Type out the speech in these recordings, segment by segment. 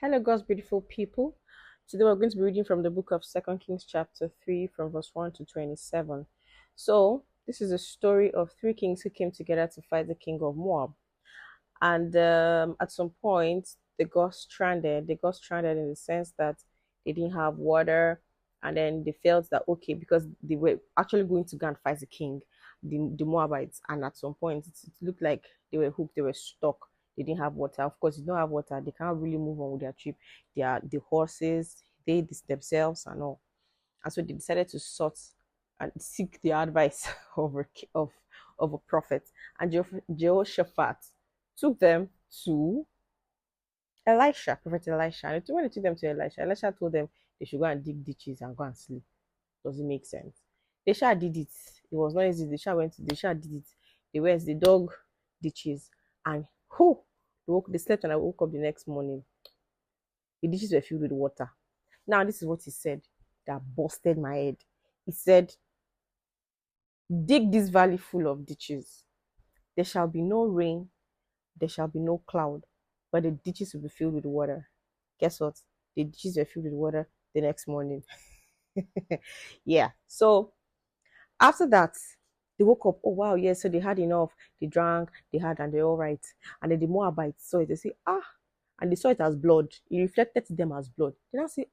Hello, God's beautiful people. Today we're going to be reading from the book of 2kings chapter 3 from verse 1 to 27. So, this is a story of three kings who came together to fight the king of Moab. And at some point, they got stranded. They got stranded in the sense that they didn't have water. And then they felt that, okay, because they were actually going to go and fight the king, the Moabites. And at some point, it looked like they were hooked, they were stuck. They didn't have water. Of course, you don't have water, they can't really move on with their trip. They are the horses, themselves, and all. And so they decided to sort and seek the advice of of a prophet. And Jehoshaphat took them to Elisha, Prophet Elisha. And when they took them to Elisha, Elisha told them they should go and dig ditches and go and sleep. Does it make sense? They sure did it. It was not easy. They sure did it. They dug ditches, and they slept, and I woke up the next morning. The ditches were filled with water. Now, this is what he said that busted my head. He said, dig this valley full of ditches. There shall be no rain, there shall be no cloud, but the ditches will be filled with water. Guess what? The ditches were filled with water the next morning. Yeah. So after that, they woke up. Oh wow, yeah. So they had enough. They drank, and they're all right. And then the Moabites saw it. They say, and they saw it as blood. It reflected to them as blood. They now say,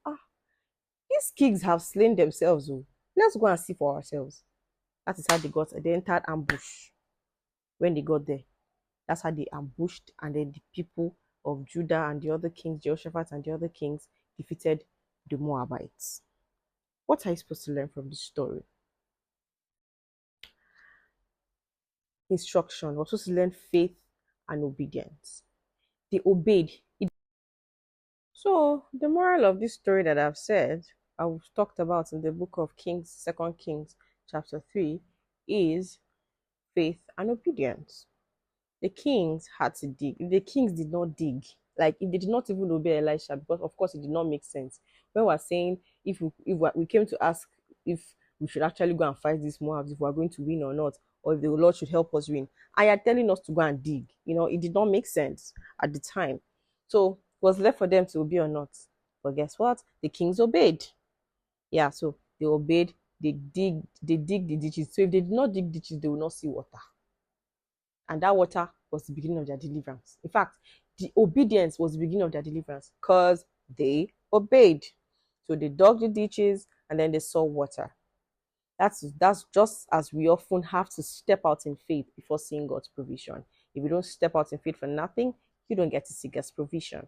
these kings have slain themselves. Oh. Let's go and see for ourselves. That is how they got. They entered ambush. When they got there, that's how they ambushed, and then the people of Judah and the other kings, Jehoshaphat and the other kings, defeated the Moabites. What are you supposed to learn from this story? Instruction. We're supposed to learn faith and obedience. They obeyed. So the moral of this story that I've talked about in the book of Kings, 2 Kings, chapter 3, is faith and obedience. The kings had to dig. If the kings did not dig, like if they did not even obey Elisha, because of course it did not make sense. When we're saying if we came to ask if we should actually go and fight these Moabs, if we're going to win or not, or if the Lord should help us win, and you're telling us to go and dig, it did not make sense at the time. So it was left for them to obey or not. But guess what? The kings obeyed. Yeah, so they obeyed, they dig the ditches. So if they did not dig ditches, they will not see water. And that water was the beginning of their deliverance. In fact, the obedience was the beginning of their deliverance because they obeyed. So they dug the ditches and then they saw water. That's just as we often have to step out in faith before seeing God's provision. If you don't step out in faith for nothing, you don't get to see God's provision.